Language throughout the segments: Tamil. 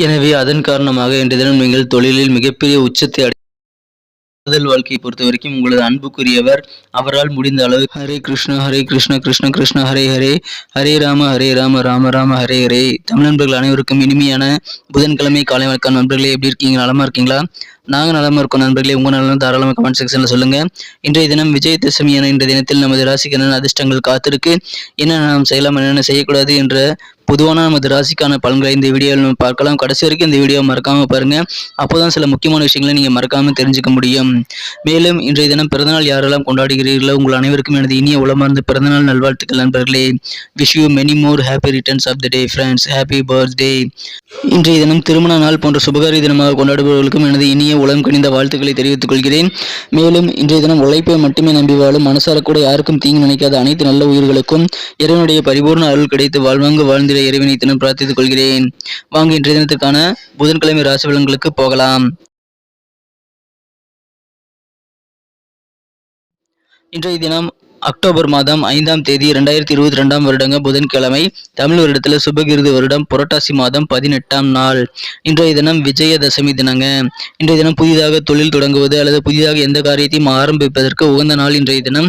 எனவே அதன் காரணமாக இன்றைய தினம் நீங்கள் தொழிலில் மிகப்பெரிய உச்சத்தை காதல் வாழ்க்கையை பொறுத்த வரைக்கும் உங்களது அன்புக்குரியவர் அவரால் முடிந்த அளவு ஹரே கிருஷ்ணா ஹரே கிருஷ்ணா கிருஷ்ண கிருஷ்ண ஹரே ஹரே ஹரே ராம ராம ராம ஹரே ஹரே. தமிழ் நண்பர்கள் அனைவருக்கும் இனிமையான புதன்கிழமை காலை வணக்கம். நண்பர்களே, எப்படி இருக்கீங்க? நலமா இருக்கீங்களா? நாங்கள் நலமா இருக்கோம் நண்பர்களே. உங்க நலம் தாராளமாக கமெண்ட் செக்ஷன்ல சொல்லுங்க. இன்றைய தினம் விஜயதசமி என இன்றைய தினத்தில் நமது ராசிக்கு என்னென்ன அதிர்ஷ்டங்கள் காத்திருக்கு, என்னென்ன நாம் செய்யலாம், என்னென்ன செய்யக்கூடாது என்ற பொதுவான நமது ராசிக்கான பலன்களை இந்த வீடியோவில் நம்ம பார்க்கலாம். கடைசி வரைக்கும் இந்த வீடியோ மறக்காம பாருங்க. அப்போதான் சில முக்கியமான விஷயங்களை நீங்க மறக்காம தெரிஞ்சுக்க முடியும். மேலும் இன்றைய தினம் பிறந்தநாள் யாரெல்லாம் கொண்டாடுகிறீர்களோ உங்கள் அனைவருக்கும் எனது இனிய உளமார்ந்த பிறந்தநாள் நல்வாழ்த்துக்கள் நண்பர்களே. Wish you many more happy returns of the day friends. Happy birthday. இன்றைய தினம் திருமண நாள் போன்ற சுபகாரிய தினமாக கொண்டாடுபவர்களுக்கும் எனது இனிய உளம் கனிந்த வாழ்த்துக்களை தெரிவித்துக் கொள்கிறேன். மேலும் இன்றைய தினம் உழைப்பை மட்டுமே நம்பி வாழும் மனசார கூட யாருக்கும் தீங்கு நினைக்காத அனைத்து நல்ல உயிர்களுக்கும் இறைவனுடைய பரிபூர்ண அருள் கிடைத்து வாழ்வாங்கு வாழ்ந்திட இறைவனை தினம் பிரார்த்தித்துக் கொள்கிறேன். வாங்க இன்றைய தினத்திற்கான புதன்கிழமை ராசி பலன்களுக்கு போகலாம். இன்றைய தினம் அக்டோபர் மாதம் 5ஆம் தேதி 2022 வருடங்க புதன்கிழமை. தமிழ் வருடத்தில் சுபகிருது வருடம் புரட்டாசி மாதம் 18ஆம் நாள். இன்றைய தினம் விஜயதசமி தினங்க. இன்றைய தினம் புதிதாக தொழில் தொடங்குவது அல்லது புதிதாக எந்த காரியத்தையும் ஆரம்பிப்பதற்கு உகந்த நாள் இன்றைய தினம்.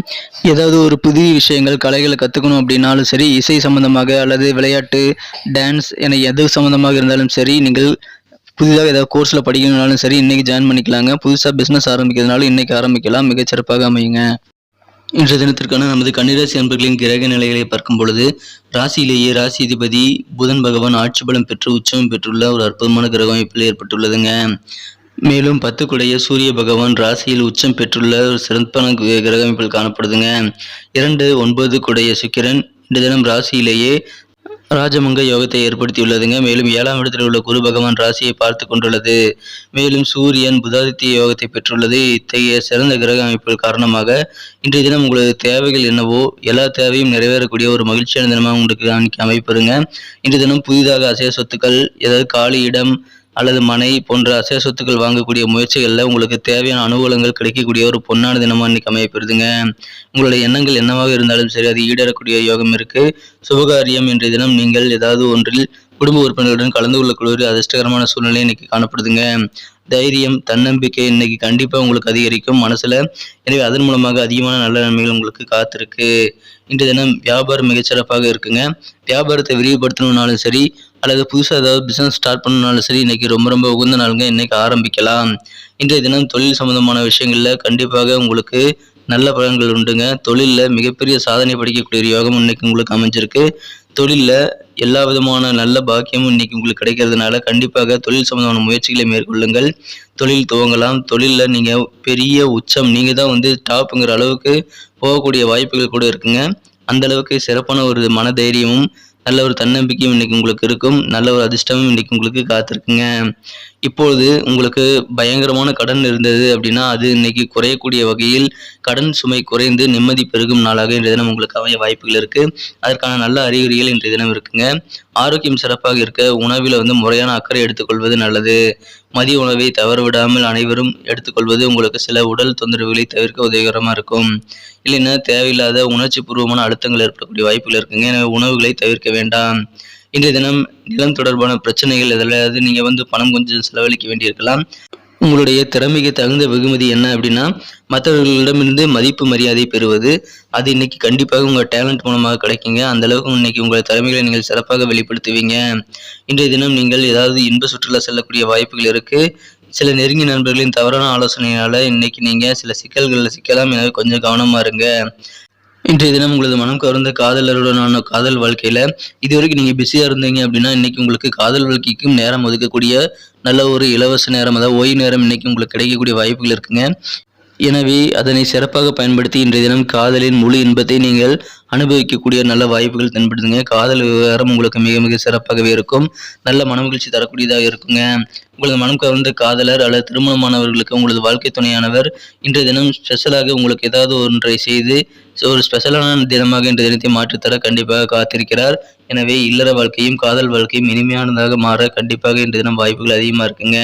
ஏதாவது ஒரு புதிய விஷயங்கள் கலைகளை கற்றுக்கணும் அப்படின்னாலும் சரி, இசை சம்பந்தமாக அல்லது விளையாட்டு, டான்ஸ் என எது சம்பந்தமாக இருந்தாலும் சரி, நீங்கள் புதிதாக ஏதாவது கோர்ஸில் படிக்கணும்னாலும் சரி இன்னைக்கு ஜாயின் பண்ணிக்கலாங்க. புதுசாக பிஸ்னஸ் ஆரம்பிக்கிறதுனாலும் இன்னைக்கு ஆரம்பிக்கலாம். மிகச்சிறப்பாக அமையுங்க. இன்றைய தினத்திற்கான நமது கன்னிராசி அன்பர்களின் கிரக நிலைகளை பார்க்கும் பொழுது, ராசியிலேயே ராசி அதிபதி புதன் பகவான் ஆட்சி பலம் பெற்று உச்சம் பெற்றுள்ள ஒரு அற்புதமான கிரக அமைப்பில் ஏற்பட்டுள்ளதுங்க. மேலும் 10 குடைய சூரிய பகவான் ராசியில் உச்சம் பெற்றுள்ள ஒரு சிறப்பான கிரக அமைப்பில் காணப்படுதுங்க. 2 9 குடைய சுக்கிரன் இன்றைய தினம் ராசியிலேயே ராஜமங்க யோகத்தை ஏற்படுத்தியுள்ளதுங்க. மேலும் 7ஆம் இடத்தில் உள்ள குரு பகவான் ராசியை பார்த்து கொண்டுள்ளது. மேலும் சூரியன் புதாதித்ய யோகத்தை பெற்றுள்ளது. இத்தகைய சிறந்த கிரக அமைப்புகள் காரணமாக இன்றைய தினம் உங்களது தேவைகள் என்னவோ எல்லா தேவையும் நிறைவேறக்கூடிய ஒரு மகிழ்ச்சியான தினமாக உங்களுக்கு அமைப்பெறுங்க. இன்றைய தினம் புதிதாக அசைய சொத்துக்கள், ஏதாவது காலி இடம் அல்லது மனை போன்ற அசைய சொத்துக்கள் வாங்கக்கூடிய முயற்சிகளில் உங்களுக்கு தேவையான அனுகூலங்கள் கிடைக்கக்கூடிய ஒரு பொன்னான தினமாக இன்னைக்கு அமையப்பெறுதுங்க. உங்களுடைய எண்ணங்கள் என்னவாக இருந்தாலும் சரி, அது ஈடேறக்கூடிய யோகம் இருக்கு. சுபகாரியம் இன்றைய தினம் நீங்கள் ஏதாவது ஒன்றில் குடும்ப உறுப்பினர்களுடன் கலந்து கொள்ளக்கூடிய அதிர்ஷ்டகரமான சூழ்நிலை இன்னைக்கு காணப்படுதுங்க. தைரியம், தன்னம்பிக்கை இன்னைக்கு கண்டிப்பா உங்களுக்கு அதிகரிக்கும் மனசுல. எனவே அதன் மூலமாக அதிகமான நல்ல நன்மைகள் உங்களுக்கு காத்திருக்கு. இன்றைய தினம் வியாபாரம் மிகச்சிறப்பாக இருக்குங்க. வியாபாரத்தை விரிவுபடுத்தணும்னாலும் சரி அல்லது புதுசாக ஏதாவது பிசினஸ் ஸ்டார்ட் பண்ணணும்னாலும் சரி இன்னைக்கு ரொம்ப ரொம்ப உகந்த நாளுங்க. இன்னைக்கு ஆரம்பிக்கலாம். இன்றைய தினம் தொழில் சம்பந்தமான விஷயங்கள்ல கண்டிப்பாக உங்களுக்கு நல்ல பலன்கள் உண்டுங்க. தொழிலில் மிகப்பெரிய சாதனை படிக்கக்கூடிய யோகம் இன்னைக்கு உங்களுக்கு அமைஞ்சிருக்கு. தொழிலில் எல்லா விதமான நல்ல பாக்கியமும் இன்னைக்கு உங்களுக்கு கிடைக்கிறதுனால கண்டிப்பாக தொழில் சம்பந்தமான முயற்சிகளை மேற்கொள்ளுங்கள். தொழில் துவங்கலாம். தொழிலில் நீங்கள் பெரிய உச்சம், நீங்கள் தான் டாப்புங்கிற அளவுக்கு போகக்கூடிய வாய்ப்புகள் கூட இருக்குங்க. அந்த அளவுக்கு சிறப்பான ஒரு மன தைரியமும் நல்ல ஒரு தன்னம்பிக்கையும் இன்னைக்கு உங்களுக்கு இருக்கும். நல்ல ஒரு அதிர்ஷ்டமும் இன்னைக்கு உங்களுக்கு காத்திருக்குங்க. இப்பொழுது உங்களுக்கு பயங்கரமான கடன் இருந்தது அப்படின்னா அது இன்னைக்கு குறையக்கூடிய வகையில் கடன் சுமை குறைந்து நிம்மதி பெருகும் நாளாக இன்றைய தினம் உங்களுக்கு அமைய வாய்ப்புகள் இருக்கு. அதற்கான நல்ல அறிகுறிகள் இன்றைய தினம் இருக்குங்க. ஆரோக்கியம் சிறப்பாக இருக்க உணவில் முறையான அக்கறை எடுத்துக்கொள்வது நல்லது. மதிய உணவை தவற விடாமல் அனைவரும் எடுத்துக்கொள்வது உங்களுக்கு சில உடல் தொந்தரவுகளை தவிர்க்க உதவிகரமாக இருக்கும். இல்லைன்னா தேவையில்லாத உணர்ச்சி பூர்வமான அழுத்தங்கள் ஏற்படக்கூடிய வாய்ப்புகள் இருக்குங்க. எனவே உணவுகளை தவிர்க்க வேண்டாம். இன்றைய தினம் நிலம் தொடர்பான பிரச்சனைகள் எதாவது நீங்க பணம் கொஞ்சம் செலவழிக்க வேண்டியிருக்கலாம். உங்களுடைய திறமைக்கு தகுந்த வெகுமதி என்ன அப்படின்னா மற்றவர்களிடமிருந்து மதிப்பு மரியாதை பெறுவது. அது இன்னைக்கு கண்டிப்பாக உங்கள் டேலண்ட் மூலமாக கிடைக்குங்க. அந்த அளவுக்கு இன்னைக்கு உங்கள் திறமைகளை நீங்கள் சிறப்பாக வெளிப்படுத்துவீங்க. இன்றைய தினம் நீங்கள் ஏதாவது இன்ப சுற்றுலா செல்லக்கூடிய வாய்ப்புகள் இருக்கு. சில நெருங்கிய நண்பர்களின் தவறான ஆலோசனையால இன்னைக்கு நீங்க சில சிக்கல்களில் சிக்கலாம். எனவே கொஞ்சம் கவனமா இருங்க. இன்றைய தினம் உங்களது மனம் கவர்ந்த காதலருடனான காதல் வாழ்க்கையில இதுவரைக்கும் நீங்க பிஸியா இருந்தீங்க அப்படின்னா இன்னைக்கு உங்களுக்கு காதல் வாழ்க்கைக்கும் நேரம் ஒதுக்கக்கூடிய நல்ல ஒரு இலவச நேரம், அதாவது ஓய்வு நேரம் இன்னைக்கு உங்களுக்கு கிடைக்கக்கூடிய வாய்ப்புகள் இருக்குங்க. எனவே அதனை சிறப்பாக பயன்படுத்தி இன்றைய தினம் காதலின் முழு இன்பத்தை நீங்கள் அனுபவிக்கக்கூடிய நல்ல வாய்ப்புகள் தென்படுதுங்க. காதல் விவகாரம் உங்களுக்கு மிக மிக சிறப்பாகவே இருக்கும். நல்ல மனமகிழ்ச்சி தரக்கூடியதாக இருக்குங்க. உங்களது மனம் கவர்ந்த காதலர் அல்லது திருமணமானவர்களுக்கு உங்களது வாழ்க்கை துணையானவர் இன்றைய தினம் ஸ்பெஷலாக உங்களுக்கு ஏதாவது ஒன்றை செய்து ஒரு ஸ்பெஷலான தினமாக இன்றைய தினத்தை மாற்றித்தர கண்டிப்பாக காத்திருக்கிறார். எனவே இல்லற வாழ்க்கையும் காதல் வாழ்க்கையும் இனிமையானதாக மாற கண்டிப்பாக இன்றைய தினம் வாய்ப்புகள் அதிகமாக இருக்குங்க.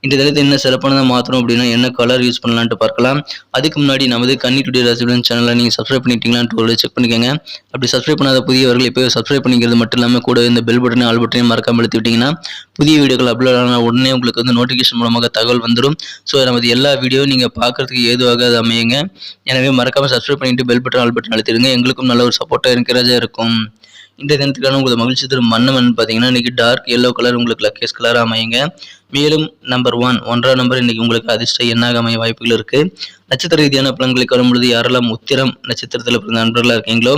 இந்த தினத்தை என்ன சிறப்பானதாக மாற்றணும் அப்படின்னா என்ன கலர் யூஸ் பண்ணலான்ட்டு பார்க்கலாம். அதுக்கு முன்னாடி நமது கன்னி டுடே ராசி பலன் சேனலை நீங்கள் சப்ஸ்கிரைப் பண்ணிட்டீங்களான்ட்டு ஒரு செக் பண்ணிக்கோங்க. அப்படி சப்ஸ்கிரைப் பண்ணாத புதியவர்கள் இப்போ சப்ஸ்கிரைப் பண்ணிக்கிறது மட்டும் இல்லாமல் கூட இந்த பெல் பட்டனை ஆல் பட்டனையும் மறக்காமல் அழுத்தி விட்டிங்கன்னா புதிய வீடியோக்கள் அப்லோட் ஆன உடனே உங்களுக்கு வந்து நோட்டிஃபிகேஷன் மூலமாக தகவல் வந்துடும். ஸோ நமது எல்லா வீடியோவும் நீங்கள் பார்க்குறதுக்கு ஏதுவாக அது அமையுங்க. எனவே மறக்காமல் சப்ஸ்கிரைப் பண்ணிட்டு பெல் பட்டன் ஆல் பட்டன் அழுத்திடுங்க. எங்களுக்கும் நல்ல ஒரு சப்போர்ட்டாக என்கரேஜாக இருக்கும். இந்த தினத்துக்கான உங்களுக்கு மகிழ்ச்சி தரும் வண்ணம் பார்த்தீங்கன்னா இன்றைக்கி டார்க் எல்லோ கலர் உங்களுக்கு லக்கேஸ் கலராக அமையுங்க. மேலும் நம்பர் 1 நம்பர் இன்றைக்கி உங்களுக்கு அதிர்ஷ்ட எண்ணாக அமைய வாய்ப்புகள் இருக்குது. நட்சத்திர ரீதியான பலன்களுக்கு வரும்பொழுது யாரெல்லாம் உத்திரம் நட்சத்திரத்தில் பிறந்த நண்பர்களாக இருக்கீங்களோ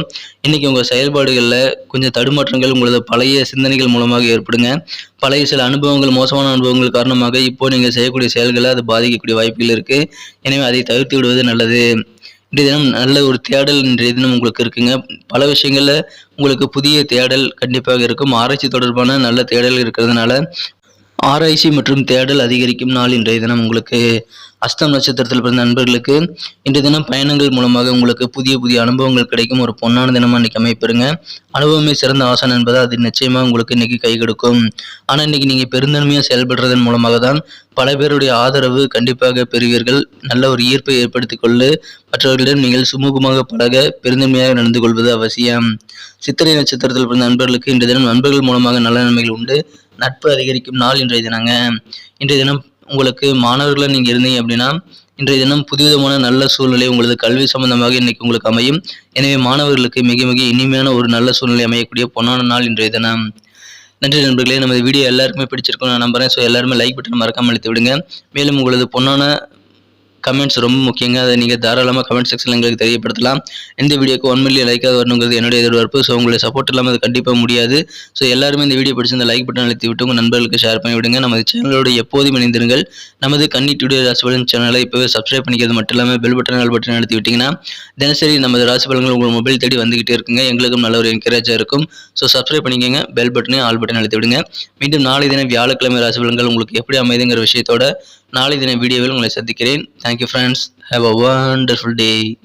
இன்றைக்கி உங்கள் செயல்பாடுகளில் கொஞ்சம் தடுமாற்றங்கள் உங்களது பழைய சிந்தனைகள் மூலமாக ஏற்படுங்க. பழைய சில அனுபவங்கள், மோசமான அனுபவங்கள் காரணமாக இப்போ நீங்கள் செய்யக்கூடிய செயல்களை அது பாதிக்கக்கூடிய வாய்ப்புகள் இருக்குது. எனவே அதை தவிர்த்து விடுவது நல்லது. இன்றைய தினம் நல்ல ஒரு தேடல் இன்றைய தினம் உங்களுக்கு இருக்குங்க. பல விஷயங்கள்ல உங்களுக்கு புதிய தேடல் கண்டிப்பாக இருக்கும். ஆராய்ச்சி தொடர்பான நல்ல தேடல் இருக்கிறதுனால ஆராய்ச்சி மற்றும் தேடல் அதிகரிக்கும் நாள் இன்றைய தினம் உங்களுக்கு. அஸ்தம் நட்சத்திரத்தில் பிறந்த நண்பர்களுக்கு இன்றைய தினம் பயணங்கள் மூலமாக உங்களுக்கு புதிய புதிய அனுபவங்கள் கிடைக்கும். ஒரு பொன்னான தினமாக இன்னைக்கு அமைப்பெறுங்க. அனுபவமே சிறந்த ஆசன் என்பதை அது நிச்சயமாக உங்களுக்கு இன்னைக்கு கை கொடுக்கும். ஆனால் இன்னைக்கு நீங்கள் பெருந்தன்மையாக செயல்படுறதன் மூலமாக தான் பல பேருடைய ஆதரவு கண்டிப்பாக பெறுவீர்கள். நல்ல ஒரு ஈர்ப்பை ஏற்படுத்திக் கொண்டு மற்றவர்களிடம் நீங்கள் சுமூகமாக பழக பெருந்தன்மையாக நடந்து கொள்வது அவசியம். சித்திரை நட்சத்திரத்தில் பிறந்த நண்பர்களுக்கு இன்றைய தினம் நண்பர்கள் மூலமாக நல்ல நன்மைகள் உண்டு. நட்பு அதிகரிக்கும் நாள் இன்றைய தினங்க. இன்றைய தினம் உங்களுக்கு மாணவர்களாக நீங்கள் இருந்தீங்க அப்படின்னா இன்றைய தினம் புதுவிதமான நல்ல சூழ்நிலை உங்களது கல்வி சம்பந்தமாக இன்னைக்கு உங்களுக்கு அமையும். எனவே மாணவர்களுக்கு மிக மிக இனிமையான ஒரு நல்ல சூழ்நிலை அமையக்கூடிய பொன்னான நாள் இன்றைய தினம். நன்றி நண்பர்களே. நமது வீடியோ எல்லாருக்குமே பிடிச்சிருக்கும் நான் நம்புறேன். ஸோ எல்லாருமே லைக் பட்டன் மறக்காமல் அழுத்தி விடுங்க. மேலும் உங்களது பொன்னான கமெண்ட்ஸ் ரொம்ப முக்கியங்க. அதை நீங்கள் தாராளமாக கமெண்ட் செக்ஷனில் எங்களுக்கு தெரியப்படுத்தலாம். இந்த வீடியோக்கு 1 மில்லியன் லைக்காக வரணுங்கிறது என்னுடைய எதிர்பார்ப்பு. ஸோ உங்களுடைய சப்போர்ட் இல்லாமல் அது கண்டிப்பாக முடியாது. ஸோ எல்லாருமே இந்த வீடியோ பிடிச்சி இந்த லைக் பட்டன் அழுத்தி விட்டு உங்கள் நண்பர்களுக்கு ஷேர் பண்ணி விடுங்க. நமது சேனலோடு எப்போதும் இணைந்திருங்கள். நமது கன்னி டுடே ராசி பலன் சேனலை இப்போவே சப்ஸ்கிரைப் பண்ணிக்கிறது மட்டும் இல்லாமல் பெல் பட்டன் ஆல் பட்டன் அழுத்தி விட்டிங்கன்னா தினசரி நமது ராசி பலன்கள் உங்கள் மொபைல் தேடி வந்துகிட்டே இருக்குங்க. எங்களுக்கும் நல்ல ஒரு என்கரேஜாக இருக்கும். ஸோ சப்ஸ்கிரைப் பண்ணிக்கோங்க, பெல் பட்டனையும் ஆல் பட்டன் அழுத்தி விடுங்க. மீண்டும் நாளை தினம் வியாழக்கிழமை ராசி பலன்கள் உங்களுக்கு எப்படி அமைதுங்கிற விஷயத்தோட நாளை தின வீடியோவில் உங்களை சந்திக்கிறேன். Thank you friends. Have a wonderful day.